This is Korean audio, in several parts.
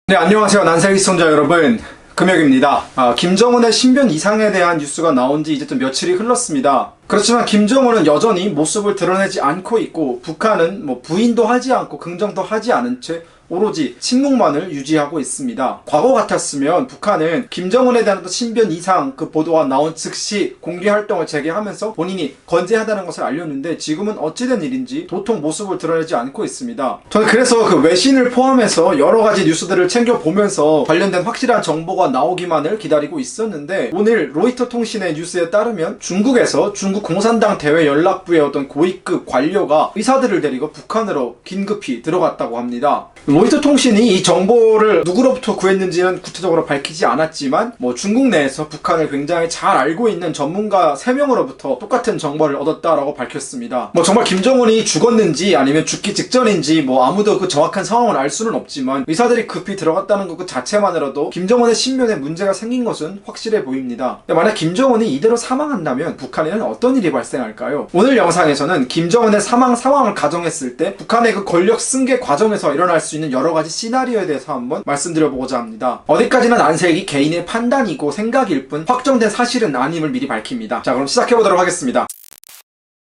네, 안녕하세요. 난세기 시청자 여러분. 금혁입니다. 김정은의 신변 이상에 대한 뉴스가 나온 지 이제 좀 며칠이 흘렀습니다. 그렇지만 김정은은 여전히 모습을 드러내지 않고 있고, 북한은 부인도 하지 않고 긍정도 하지 않은 채 오로지 침묵만을 유지하고 있습니다. 과거 같았으면 북한은 김정은에 대한 신변 이상 그 보도가 나온 즉시 공개 활동을 재개하면서 본인이 건재하다는 것을 알렸는데, 지금은 어찌된 일인지 도통 모습을 드러내지 않고 있습니다. 저는 그래서 그 외신을 포함해서 여러 가지 뉴스들을 챙겨보면서 관련된 확실한 정보가 나오기만을 기다리고 있었는데, 오늘 로이터 통신의 뉴스에 따르면 중국에서 중국 공산당 대외 연락부의 어떤 고위급 관료가 의사들을 데리고 북한으로 긴급히 들어갔다고 합니다. 로이터 통신이 이 정보를 누구로부터 구했는지는 구체적으로 밝히지 않았지만, 중국 내에서 북한을 굉장히 잘 알고 있는 전문가 3명으로부터 똑같은 정보를 얻었다라고 밝혔습니다. 정말 김정은이 죽었는지 아니면 죽기 직전인지 아무도 그 정확한 상황을 알 수는 없지만, 의사들이 급히 들어갔다는 것 그 자체만으로도 김정은의 신변에 문제가 생긴 것은 확실해 보입니다. 만약 김정은이 이대로 사망한다면 북한에는 어떤 일이 발생할까요? 오늘 영상에서는 김정은의 사망 상황을 가정했을 때 북한의 그 권력 승계 과정에서 일어날 수 있는 여러 가지 시나리오에 대해서 한번 말씀드려보고자 합니다. 어디까지나 난세기 개인의 판단이고 생각일 뿐 확정된 사실은 아님을 미리 밝힙니다. 자, 그럼 시작해보도록 하겠습니다.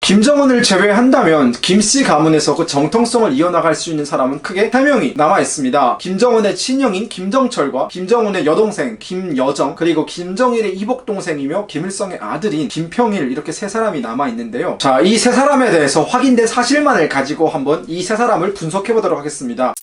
김정은을 제외한다면 김씨 가문에서 그 정통성을 이어나갈 수 있는 사람은 크게 3명이 남아있습니다. 김정은의 친형인 김정철과 김정은의 여동생 김여정, 그리고 김정일의 이복동생이며 김일성의 아들인 김평일, 이렇게 3사람이 남아있는데요. 자, 이 3사람에 대해서 확인된 사실만을 가지고 한번 이 3사람을 분석해보도록 하겠습니다.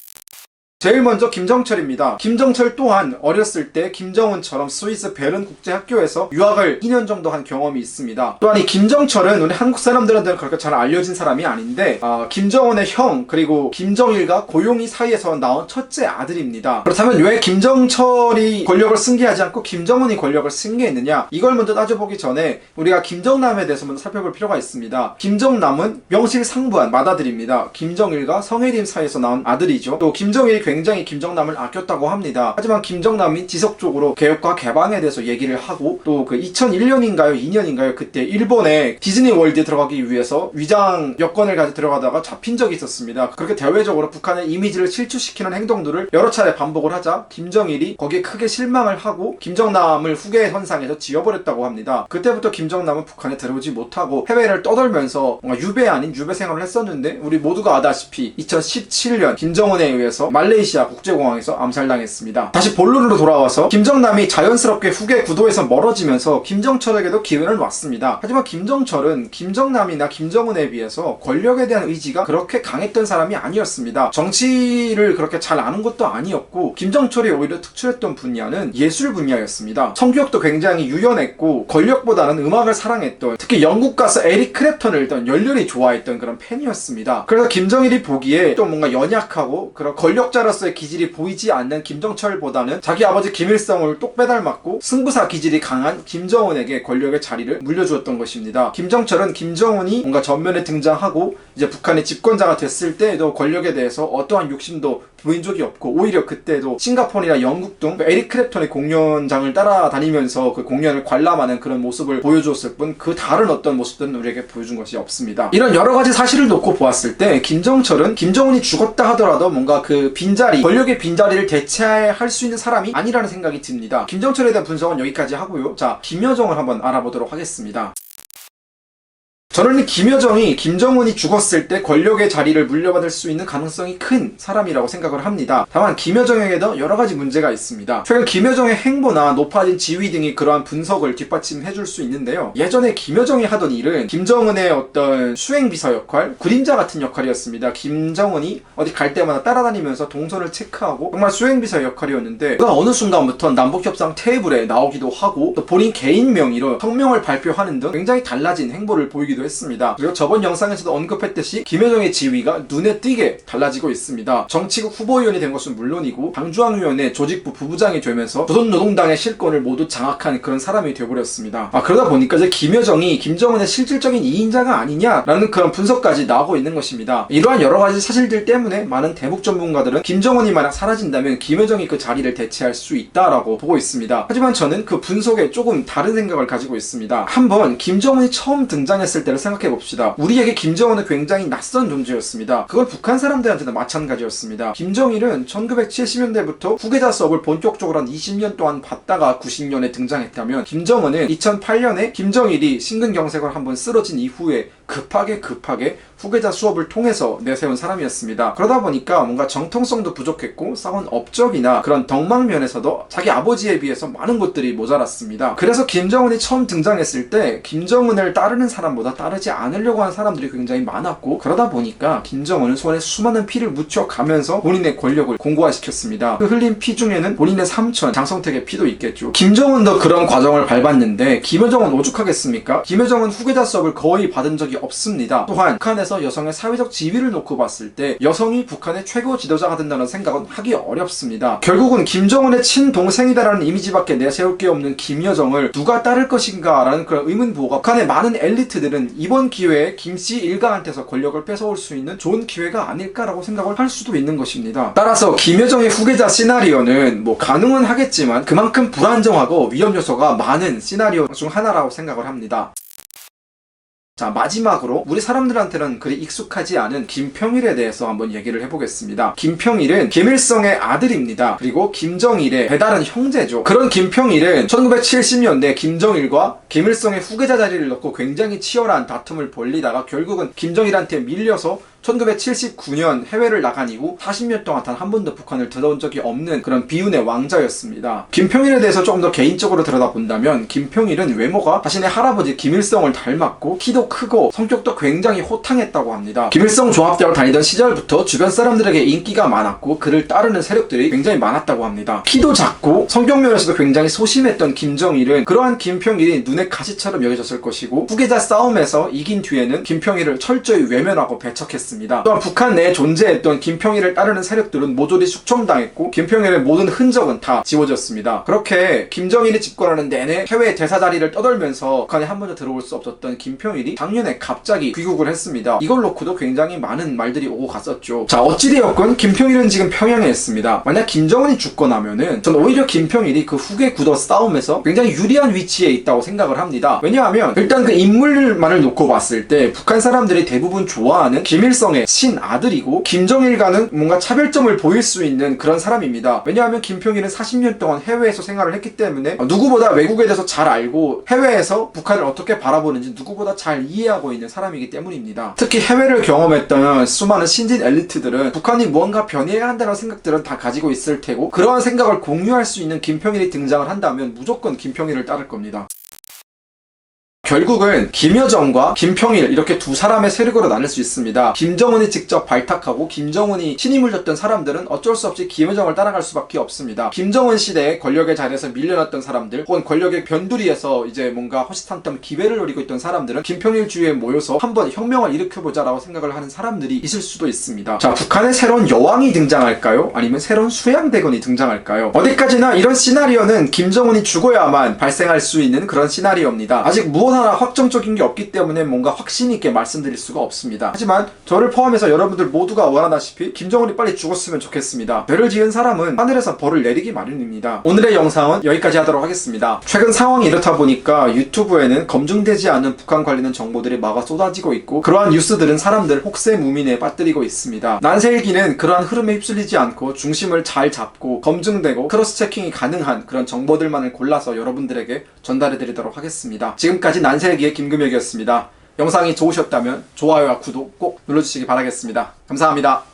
제일 먼저 김정철입니다. 김정철 또한 어렸을 때 김정은처럼 스위스 베른 국제학교에서 유학을 2년 정도 한 경험이 있습니다. 또한 이 김정철은 우리 한국 사람들한테는 그렇게 잘 알려진 사람이 아닌데, 김정은의 형 그리고 김정일과 고용희 사이에서 나온 첫째 아들입니다. 그렇다면 왜 김정철이 권력을 승계하지 않고 김정은이 권력을 승계했느냐, 이걸 먼저 따져보기 전에 우리가 김정남에 대해서 먼저 살펴볼 필요가 있습니다. 김정남은 명실상부한 맏아들입니다. 김정일과 성혜림 사이에서 나온 아들이죠. 또 김정일이 굉장히 김정남을 아꼈다고 합니다. 하지만 김정남이 지속적으로 개혁과 개방에 대해서 얘기를 하고, 또 그 2001년인가요 2년인가요 그때 일본에 디즈니 월드에 들어가기 위해서 위장 여권을 가지고 들어가다가 잡힌 적이 있었습니다. 그렇게 대외적으로 북한의 이미지를 실추시키는 행동들을 여러 차례 반복을 하자 김정일이 거기에 크게 실망을 하고 김정남을 후계 현상에서 지워버렸다고 합니다. 그때부터 김정남은 북한에 들어오지 못하고 해외를 떠돌면서 뭔가 유배 아닌 유배 생활을 했었는데, 우리 모두가 아다시피 2017년 김정은에 의해서 말레이시아 국제공항에서 암살당했습니다. 다시 본론으로 돌아와서 김정남이 자연스럽게 후계 구도에서 멀어지면서 김정철에게도 기회는 왔습니다. 하지만 김정철은 김정남이나 김정은에 비해서 권력에 대한 의지가 그렇게 강했던 사람이 아니었습니다. 정치를 그렇게 잘 아는 것도 아니었고, 김정철이 오히려 특출했던 분야는 예술 분야였습니다. 성격도 굉장히 유연했고 권력보다는 음악을 사랑했던, 특히 영국 가수 에릭 크랩턴을 일단 열렬히 좋아했던 그런 팬이었습니다. 그래서 김정일이 보기에 좀 뭔가 연약하고 그런 권력자로서의 기질이 보이지 않는 김정철보다는 자기 아버지 김일성을 똑 빼닮았고 승부사 기질이 강한 김정은에게 권력의 자리를 물려주었던 것입니다. 김정철은 김정은이 뭔가 전면에 등장하고 이제 북한의 집권자가 됐을 때에도 권력에 대해서 어떠한 욕심도 보인 적이 없고, 오히려 그때도 싱가포르나 영국 등 에릭 크랩턴의 공연장을 따라다니면서 그 공연을 관람하는 그런 모습을 보여주었을 뿐 그 다른 어떤 모습들은 우리에게 보여준 것이 없습니다. 이런 여러 가지 사실을 놓고 보았을 때 김정철은 김정은이 죽었다 하더라도 뭔가 그 빈자리, 권력의 빈자리를 대체할 수 있는 사람이 아니라는 생각이 듭니다. 김정철에 대한 분석은 여기까지 하고요. 자, 김여정을 한번 알아보도록 하겠습니다. 저는 김여정이 김정은이 죽었을 때 권력의 자리를 물려받을 수 있는 가능성이 큰 사람이라고 생각을 합니다. 다만 김여정에게도 여러 가지 문제가 있습니다. 최근 김여정의 행보나 높아진 지위 등이 그러한 분석을 뒷받침해줄 수 있는데요. 예전에 김여정이 하던 일은 김정은의 어떤 수행비서 역할, 그림자 같은 역할이었습니다. 김정은이 어디 갈 때마다 따라다니면서 동선을 체크하고 정말 수행비서 역할이었는데, 그가 어느 순간부터 남북협상 테이블에 나오기도 하고 또 본인 개인 명의로 성명을 발표하는 등 굉장히 달라진 행보를 보이기도 했습니다. 그리고 저번 영상에서도 언급했듯이 김여정의 지위가 눈에 띄게 달라지고 있습니다. 정치국 후보위원이 된 것은 물론이고 당중앙위원회 조직부 부부장이 되면서 조선노동당의 실권을 모두 장악한 그런 사람이 되어버렸습니다. 그러다 보니까 이제 김여정이 김정은의 실질적인 2인자가 아니냐라는 그런 분석까지 나오고 있는 것입니다. 이러한 여러 가지 사실들 때문에 많은 대북 전문가들은 김정은이 만약 사라진다면 김여정이 그 자리를 대체할 수 있다라고 보고 있습니다. 하지만 저는 그 분석에 조금 다른 생각을 가지고 있습니다. 한번 김정은이 처음 등장했을 때를 생각해 봅시다. 우리에게 김정은은 굉장히 낯선 존재였습니다. 그건 북한 사람들한테도 마찬가지였습니다. 김정일은 1970년대부터 후계자 수업을 본격적으로 한 20년 동안 받다가 90년에 등장했다면, 김정은은 2008년에 김정일이 심근경색을 한번 쓰러진 이후에 급하게 후계자 수업을 통해서 내세운 사람이었습니다. 그러다 보니까 뭔가 정통성도 부족했고 싸운 업적이나 그런 덕망 면에서도 자기 아버지에 비해서 많은 것들이 모자랐습니다. 그래서 김정은이 처음 등장했을 때 김정은을 따르는 사람보다 따르지 않으려고 하는 사람들이 굉장히 많았고, 그러다 보니까 김정은은 손에 수많은 피를 묻혀가면서 본인의 권력을 공고화시켰습니다. 그 흘린 피 중에는 본인의 삼촌 장성택의 피도 있겠죠. 김정은도 그런 과정을 밟았는데 김여정은 오죽하겠습니까? 김여정은 후계자 수업을 거의 받은 적이 없습니다. 또한 북한에서 여성의 사회적 지위를 놓고 봤을 때 여성이 북한의 최고 지도자가 된다는 생각은 하기 어렵습니다. 결국은 김정은의 친동생이다라는 이미지밖에 내세울 게 없는 김여정을 누가 따를 것인가 라는 그런 의문부호가 북한의 많은 엘리트들은 이번 기회에 김씨 일가한테서 권력을 뺏어올 수 있는 좋은 기회가 아닐까라고 생각을 할 수도 있는 것입니다. 따라서 김여정의 후계자 시나리오는 가능은 하겠지만 그만큼 불안정하고 위험 요소가 많은 시나리오 중 하나라고 생각을 합니다. 자, 마지막으로 우리 사람들한테는 그리 익숙하지 않은 김평일에 대해서 한번 얘기를 해보겠습니다. 김평일은 김일성의 아들입니다. 그리고 김정일의 배다른 형제죠. 그런 김평일은 1970년대 김정일과 김일성의 후계자 자리를 놓고 굉장히 치열한 다툼을 벌이다가 결국은 김정일한테 밀려서 1979년 해외를 나간 이후 40년 동안 단 한 번도 북한을 들어온 적이 없는 그런 비운의 왕자였습니다. 김평일에 대해서 조금 더 개인적으로 들여다본다면, 김평일은 외모가 자신의 할아버지 김일성을 닮았고 키도 크고 성격도 굉장히 호탕했다고 합니다. 김일성 종합대학을 다니던 시절부터 주변 사람들에게 인기가 많았고 그를 따르는 세력들이 굉장히 많았다고 합니다. 키도 작고 성격 면에서도 굉장히 소심했던 김정일은 그러한 김평일이 눈의 가시처럼 여겨졌을 것이고, 후계자 싸움에서 이긴 뒤에는 김평일을 철저히 외면하고 배척했습니다. 또한 북한 내에 존재했던 김평일을 따르는 세력들은 모조리 숙청당했고 김평일의 모든 흔적은 다 지워졌습니다. 그렇게 김정일이 집권하는 내내 해외 대사 자리를 떠돌면서 북한에 한 번도 들어올 수 없었던 김평일이 작년에 갑자기 귀국을 했습니다. 이걸 놓고도 굉장히 많은 말들이 오고 갔었죠. 자, 어찌되었건 김평일은 지금 평양에 있습니다. 만약 김정은이 죽고 나면은 전 오히려 김평일이 그 후계 구도 싸움에서 굉장히 유리한 위치에 있다고 생각을 합니다. 왜냐하면 일단 그 인물만을 놓고 봤을 때 북한 사람들이 대부분 좋아하는 김일성의 친아들이고 김정일과는 뭔가 차별점을 보일 수 있는 그런 사람입니다. 왜냐하면 김평일은 40년 동안 해외에서 생활을 했기 때문에 누구보다 외국에 대해서 잘 알고 해외에서 북한을 어떻게 바라보는지 누구보다 잘 이해하고 있는 사람이기 때문입니다. 특히 해외를 경험했던 수많은 신진 엘리트들은 북한이 무언가 변해야 한다는 생각들은 다 가지고 있을 테고, 그러한 생각을 공유할 수 있는 김평일이 등장을 한다면 무조건 김평일을 따를 겁니다. 결국은 김여정과 김평일 이렇게 두 사람의 세력으로 나눌 수 있습니다. 김정은이 직접 발탁하고 김정은이 신임을 줬던 사람들은 어쩔 수 없이 김여정을 따라갈 수밖에 없습니다. 김정은 시대에 권력의 자리에서 밀려났던 사람들, 혹은 권력의 변두리에서 이제 뭔가 허시탄탄 기회를 노리고 있던 사람들은 김평일 주위에 모여서 한번 혁명을 일으켜보자라고 생각을 하는 사람들이 있을 수도 있습니다. 자, 북한의 새로운 여왕이 등장할까요? 아니면 새로운 수양대군이 등장할까요? 어디까지나 이런 시나리오는 김정은이 죽어야만 발생할 수 있는 그런 시나리오입니다. 아직 무엇 하나 확정적인 게 없기 때문에 뭔가 확신 있게 말씀드릴 수가 없습니다. 하지만 저를 포함해서 여러분들 모두가 원하다시피 김정은이 빨리 죽었으면 좋겠습니다. 죄를 지은 사람은 하늘에서 벌을 내리기 마련입니다. 오늘의 영상은 여기까지 하도록 하겠습니다. 최근 상황이 이렇다 보니까 유튜브에는 검증되지 않은 북한 관련된 정보들이 마가 쏟아지고 있고, 그러한 뉴스들은 사람들 혹세무민에 빠뜨리고 있습니다. 난세일기는 그러한 흐름에 휩쓸리지 않고 중심을 잘 잡고 검증되고 크로스 체킹이 가능한 그런 정보들만을 골라서 여러분들에게 전달해드리도록 하겠습니다. 지금까지 난세일기의 김금혁이었습니다. 영상이 좋으셨다면 좋아요와 구독 꼭 눌러주시기 바라겠습니다. 감사합니다.